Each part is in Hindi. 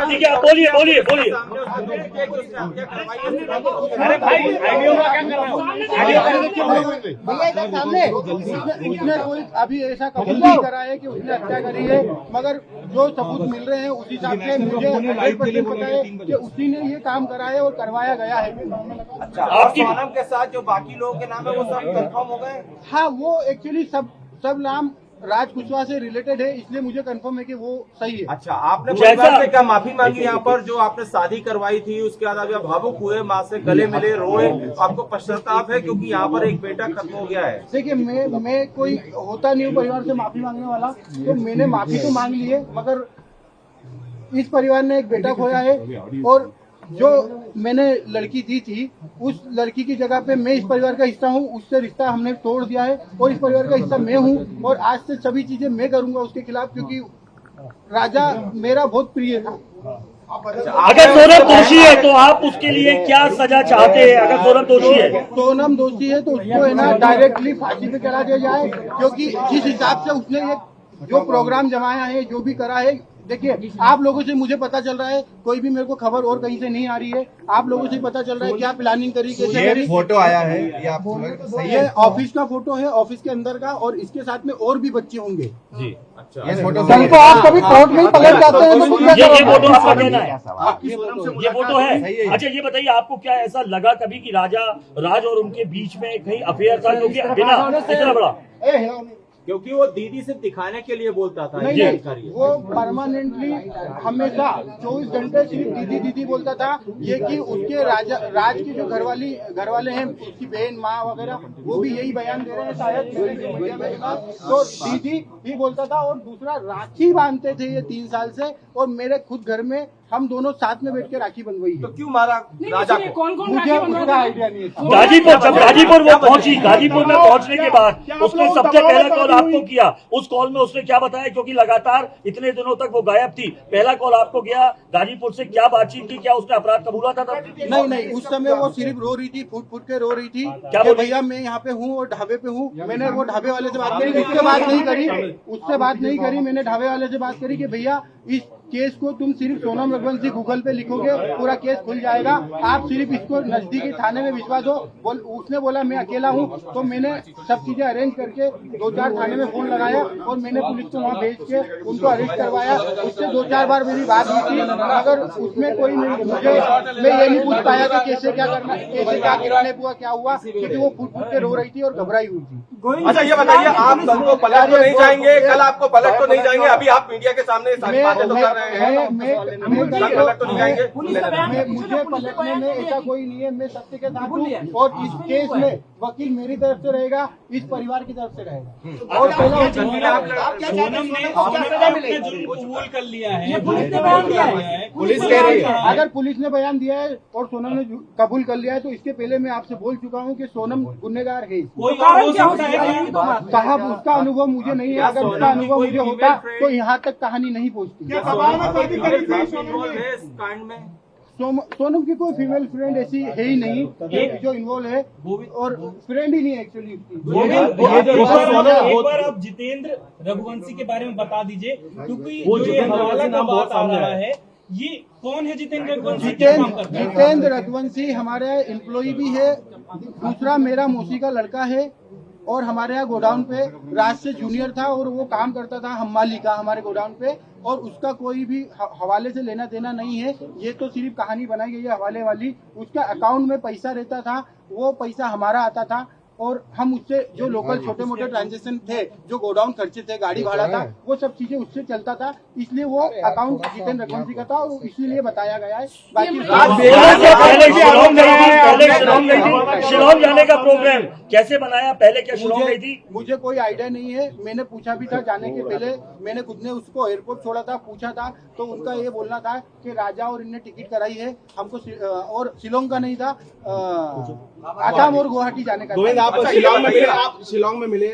ठीक है, बोलिए बोलिए बोलिए। अरे भाई भैया सामने उसने कोई अभी ऐसा कबूल नहीं करा है कि उसने हत्या करी है, मगर जो सबूत मिल रहे हैं उस हिसाब से मुझे 100% पता है कि उसी ने ये काम करा है और करवाया गया है। अच्छा, आपकी नाम के साथ जो बाकी लोगों के नाम है वो सब कंफर्म हो गए? हाँ, वो एक्चुअली सब नाम राज कुशवाहा से रिलेटेड है, इसलिए मुझे कंफर्म है कि वो सही है। अच्छा, आपने परिवार से क्या माफी मांगी यहाँ पर जो आपने शादी करवाई थी, उसके बाद आप भावुक हुए, माँ से गले मिले, रोए, आपको पश्चाताप है क्योंकि यहाँ पर एक बेटा खत्म हो गया है? देखिए, मैं कोई होता नहीं हूँ परिवार से माफी मांगने वाला, तो मैंने माफी तो मांग ली है, मगर इस परिवार ने एक बेटा खोया है और जो मैंने लड़की दी थी उस लड़की की जगह पे मैं इस परिवार का हिस्सा हूँ, उससे रिश्ता हमने तोड़ दिया है और इस परिवार का हिस्सा मैं हूँ और आज से सभी चीजें मैं करूंगा उसके खिलाफ, क्योंकि राजा मेरा बहुत प्रिय था। अगर सोनम दोषी है तो आप उसके लिए क्या सजा चाहते हैं? अगर सोनम दोषी है तो उसको है ना डायरेक्टली फांसी पे चढ़ा दिया जाए, क्योंकि जिस हिसाब से उसने ये जो प्रोग्राम जमाया है, जो भी करा है, देखिए आप लोगों से मुझे पता चल रहा है, कोई भी मेरे को खबर और कहीं से नहीं आ रही है, आप लोगों से पता चल रहा है क्या प्लानिंग करी, कैसे ये फोटो आया है, ये ऑफिस का फोटो है, ऑफिस के अंदर का, और इसके साथ में और भी बच्चे होंगे जी। अच्छा, ये फोटो तो आप कभी कोर्ट में पलट जाते हैं तो ये फोटो आपका कहना है? ये फोटो है? अच्छा, ये बताइए आपको क्या ऐसा लगा कभी कि राज और उनके बीच में कहीं अफेयर था, क्योंकि बिना इतना बड़ा, क्योंकि वो दीदी से दिखाने के लिए बोलता था? नहीं, वो परमानेंटली हमेशा 24 घंटे सिर्फ दीदी दीदी बोलता था। ये कि उसके राज की जो घर वाले हैं, उसकी बहन माँ वगैरह, वो भी यही बयान दे रहे हैं शायद, तो दीदी ही बोलता था। और दूसरा, राखी बांधते थे ये 3 साल से, और मेरे खुद घर में हम दोनों साथ में बैठ के राखी बंधवाई है। तो क्यों मारा राजा को? मुझे उसका आइडिया नहीं है। गाजीपुर वो पहुंची, गाजीपुर में पहुंचने के बाद उसने सबसे पहला कॉल आपको किया। उस कॉल में उसने क्या बताया, क्योंकि लगातार इतने दिनों तक वो गायब थी? पहला कॉल आपको गया गाजीपुर से, क्या बातचीत की, क्या उसने अपराध कबूला था तब? नहीं, उस समय वो सिर्फ रो रही थी, फूट के रो रही थी, क्या भैया मैं यहाँ पे हूँ और ढाबे पे हूँ। मैंने वो ढाबे वाले से बात करी, उससे बात नहीं करी, मैंने ढाबे वाले से बात करी कि भैया इस केस को तुम सिर्फ सोनम रघुवंशी गूगल पे लिखोगे, पूरा केस खुल जाएगा, आप सिर्फ इसको नजदीकी थाने में विश्वास हो। उसने बोला मैं अकेला हूँ, तो मैंने सब चीजें अरेंज करके 2-4 थाने में फोन लगाया और मैंने पुलिस को वहाँ भेज के उनको अरेस्ट करवाया। उससे 2-4 बार मेरी बात हुई थी, मगर उसमें कोई मैं ये नहीं पूछ पाया कि कैसे क्या करना, कैसे क्या किडनैप हुआ, क्या हुआ, क्योंकि वो फूट के रो रही थी और घबराई हुई थी। अच्छा, ये बताइए, आप कल को पलट तो नहीं जाएंगे? कल आपको पलट तो नहीं जाएंगे? अभी आप मीडिया के सामने सारी बातें तो कर रहे हैं, मुझे पलटने में ऐसा कोई नहीं है। मैं सत्य के साथ हूँ और इस केस में वकील मेरी तरफ से रहेगा, इस परिवार की तरफ से रहेगा। और सोनम ने कबूल कर लिया है, पुलिस कह रही है। अगर पुलिस ने बयान दिया है और सोनम ने कबूल कर लिया है, तो इसके पहले मैं आपसे बोल चुका हूँ कि सोनम गुनहगार है। साहब, उसका अनुभव मुझे नहीं है, अगर उसका अनुभव मुझे होता तो यहाँ तक कहानी नहीं पहुँचती। सोनम की कोई फीमेल फ्रेंड ऐसी है ही नहीं जो इन्वॉल्व है, और फ्रेंड ही नहीं है एक्चुअली एक बार आप जितेंद्र रघुवंशी के बारे में बता दीजिए, क्योंकि ये हवाला का बात आ रहा है, ये कौन है जितेंद्र रघुवंशी? जितेंद्र रघुवंशी हमारे एम्प्लॉय भी है, दूसरा मेरा मौसी का लड़का है, और हमारे यहाँ गोडाउन पे राज से जूनियर था और वो काम करता था हम्माली का हमारे गोडाउन पे, और उसका कोई भी हवाले से लेना देना नहीं है। ये तो सिर्फ कहानी बनाई गई है हवाले वाली। उसका अकाउंट में पैसा रहता था, वो पैसा हमारा आता था, और हम उससे जो लोकल छोटे मोटे ट्रांजेक्शन थे, जो गोडाउन खर्चे थे, गाड़ी भाड़ा था, वो सब चीजें उससे चलता था, इसलिए वो अकाउंट जितेंद्र रघुवंशी का था, और इसीलिए बताया गया है। बाकी शिलोंग जाने का प्रोग्राम कैसे बनाया, पहले क्या शिलोंग गई थी? मुझे कोई आइडिया नहीं है, मैंने पूछा भी था जाने के पहले, मैंने खुद ने उसको एयरपोर्ट छोड़ा था, पूछा था, तो उनका ये बोलना था कि राजा और इनने टिकट कराई है हमको, और शिलोंग का नहीं था, आसाम और गुवाहाटी जाने का गोविंद, आप अच्छा, शिलोंग में ये मिले, बताइए। आप शिलोंग में मिले,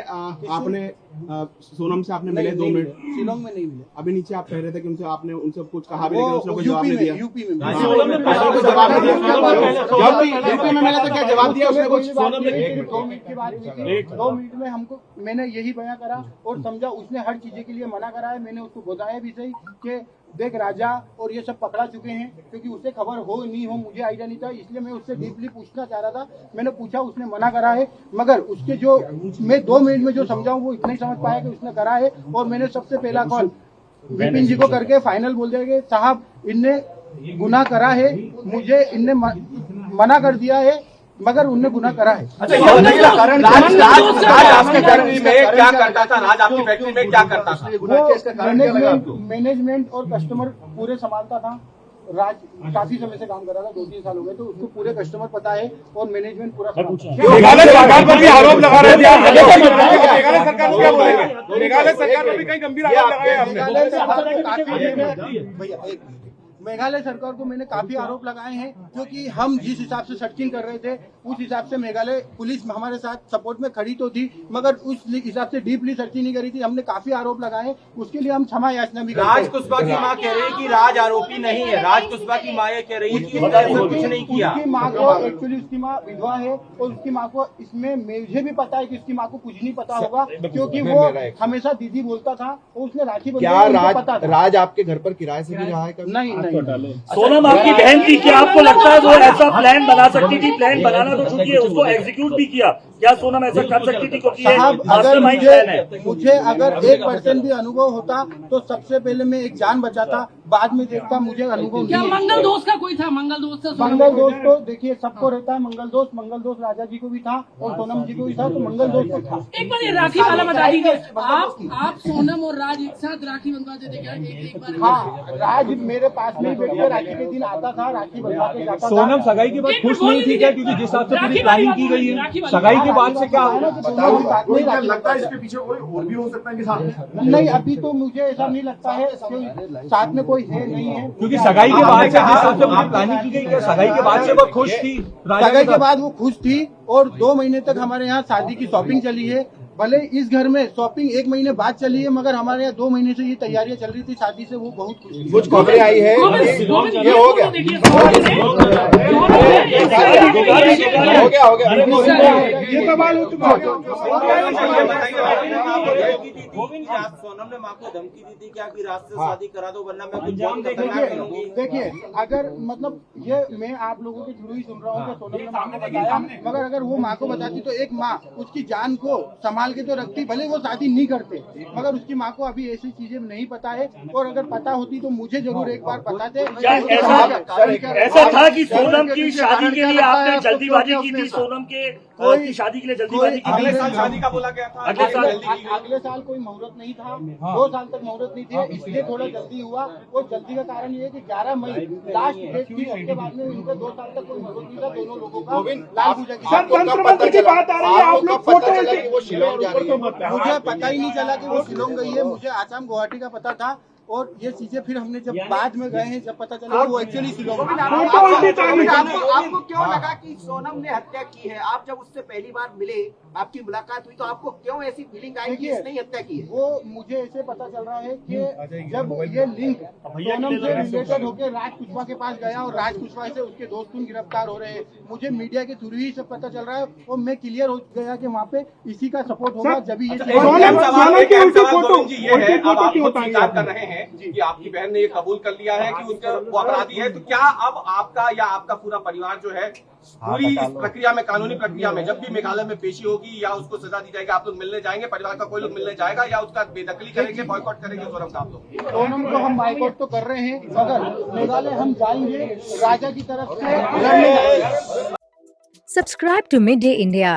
आपने सोनम से आपने मिले 2 मिनट, शिलोंग में नहीं मिले। अभी नीचे आप कह रहे थे कि उनसे आपने उनसे कुछ कहा भी, लेकिन उसने वो कोई जवाब नहीं दिया। यूपी में हाँ, जवाब नहीं दिया। यूपी में मिला तो क्या जवाब दिया उसने कुछ? 2 मिनट की बात हुई थी। 2 मिनट में हमको मैंने यही बयां करा और समझा। उसने हर चीजें के लिए मना करा है। मैंने उसको बताया भी सही कि देख राजा और ये सब पकड़ा चुके हैं, क्योंकि उससे खबर हो नहीं हो मुझे आइडिया नहीं था, इसलिए मैं उससे डीपली पूछना चाह रहा था। मैंने पूछा, उसने मना करा है, मगर उसके जो मैं 2 मिनट में जो समझाऊं वो इतना ही समझ पाया कि उसने करा है। और मैंने सबसे पहला कॉल विपिन जी को करके फाइनल बोल दिया कि साहब इनने गुनाह करा है, मुझे इनने मना कर दिया है, मगर उनने गुनाह करा है। अच्छा, ये बताइए, राज आपकी फैक्ट्री में क्या करता था? राज आपकी फैक्ट्री में क्या करता था? वो मैनेजमेंट और कस्टमर पूरे संभालता था। राज काफी समय से काम कर रहा था, 2-3 साल हो गए, तो उसको पूरे कस्टमर पता है और मैनेजमेंट पूरा मेघालय सरकार पर भी आरोप लगा रहे थे। मेघालय सरकार क्या बोलेंगे? मेघालय सरकार पर भी कई गंभीर आरोप लगाए आपने। मेघालय सरकार को मैंने काफी आरोप लगाए हैं, क्योंकि हम जिस हिसाब से सर्चिंग कर रहे थे उस हिसाब से मेघालय पुलिस हमारे साथ सपोर्ट में खड़ी तो थी, मगर उस हिसाब से डीपली सर्चिंग नहीं करी थी। हमने काफी आरोप लगाए, उसके लिए हम क्षमा याचना भी करते राज हैं। कुशवाहा की मां कह रही है कि राज आरोपी नहीं है। राज कुशवाहा की मां ये कह रही है कि उसने ऐसा कुछ नहीं किया। उसकी माँ को एक्चुअली उसकी माँ विधवा है और उसकी माँ को इसमें मुझे भी पता है कि उसकी माँ को कुछ नहीं पता होगा, क्योंकि वो हमेशा दीदी बोलता था और उसने राखी क्या राज आपके घर पर किराए से भी रहा है कभी? नहीं। सोनम आपकी बहन थी, क्या आपको लगता है वो ऐसा प्लान बना सकती थी? प्लान बनाना तो छूटिए, उसको एग्जीक्यूट भी किया। क्या सोनम ऐसा कर सकती थी? क्योंकि ये साहब, अगर मास्टरमाइंड प्लान है। मुझे अगर 1% भी अनुभव होता तो सबसे पहले मैं एक जान बचाता, बाद में देखता। मुझे अनुभव क्या नहीं है। मंगल दोस्त का कोई था? मंगल दोस्त था? मंगल दोस्त तो देखिए सबको रहता है। मंगल दोस्त राजा जी को भी था और सोनम जी को भी था, तो मंगल दोस्त को था। एक बार ये राखी वाला बता दीजिए, आप सोनम और राज एक साथ राखी बंधवाते थे क्या? एक बार हाँ, राज मेरे पास में ही बैठ के राखी के दिन आता था, राखी बंधवा के जाता था। सोनम सगाई के बाद खुश नहीं थी क्या? क्योंकि जिस हिसाब से पूरी प्लानिंग की गई है, सगाई के बाद से क्या लगता है इसके पीछे कोई और भी हो सकता है कि साथ? नहीं, अभी तो मुझे ऐसा नहीं लगता है कि साथ में कोई है नहीं है, क्योंकि सगाई के बाद से जिस हिसाब से पूरी प्लानिंग की गई, क्या सगाई के बाद से वो खुश थी? सगाई के बाद वो खुश थी और 2 महीने तक हमारे यहाँ शादी की शॉपिंग चली है। भले इस घर में शॉपिंग 1 महीने बाद चली है, मगर हमारे यहाँ 2 महीने से ये तैयारियां चल रही थी शादी से। वो बहुत खुश थी। कुछ खबरें आई है, ये हो गया, हो गया। ये सवाल हो चुका सोनम ने मां को धमकी दी थी क्या कि राज से शादी करा दो वरना मैं कुछ बहुत खतरनाक करूंगी? देखिए, अगर मतलब ये मैं आप लोगों के थ्रू ही सुन रहा हूँ कि सोनम ने माँ को बताया, मगर अगर वो माँ को बताती तो एक माँ उसकी जान को संभाल के तो रखती। भले वो शादी नहीं करते, मगर उसकी माँ को अभी ऐसी चीजें नहीं पता है, और अगर पता होती तो मुझे जरूर एक बार बताते। क्या ऐसा था कि सोनम की शादी के लिए आपने जल्दीबाजी की थी? सोनम की शादी के लिए जल्दीबाजी की अगले थी? साल शादी का बोला गया था। अगले साल कोई मुहूर्त नहीं था, 2 साल तक मुहूर्त नहीं थे, इसलिए थोड़ा जल्दी हुआ। और जल्दी का कारण ये है कि 11 मई लास्ट डेट थी, उसके बाद में उनका 2 साल तक कोई मुहूर्त नहीं था दोनों लोगों का। लाल पूजा की बात आ रही है, आप लोग फोटो वो शिलोंग जा रही है। मुझे पता ही नहीं चला कि वो शिलोंग गई है। मुझे आसाम गुवाहाटी का पता था, और ये चीजें फिर हमने जब बाद में गए हैं, जब पता चला वो एक्चुअली शिलोंग गई। आपको क्यों लगा कि सोनम ने हत्या की है? आप जब उससे पहली बार मिले, आपकी मुलाकात हुई, तो आपको क्यों ऐसी फीलिंग आई कि इसने ही हत्या की है? वो मुझे ऐसे पता चल रहा है कि जब ये लिंक सोनम से रिलेटेड होकर राज कुशवाहा के पास गया और राज कुशवाहा से उसके दोस्त गिरफ्तार हो रहे हैं, मुझे मीडिया के थ्रू ही सब पता चल रहा है, और मैं क्लियर हो गया कि वहाँ पे इसी का सपोर्ट होगा जब ये कर रहे हैं कि आपकी बहन ने ये कबूल कर लिया है कि उसका वो अपराधी है, तो क्या अब आपका या आपका पूरा परिवार जो है पूरी इस प्रक्रिया में, कानूनी प्रक्रिया में, जब भी मेघालय में पेशी होगी या उसको सजा दी जाएगी, आप लोग मिलने जाएंगे? परिवार का कोई लोग मिलने जाएगा या उसका बेदखली करेंगे, बॉयकॉट करेंगे सोनम का? आप लोग सोनम को हम बॉयकॉट तो कर रहे हैं, मगर मेघालय हम जाएंगे राजा की तरफ से लड़ने। Subscribe to Midday India.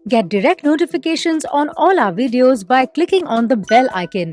Get direct notifications on all our videos by clicking on the bell icon.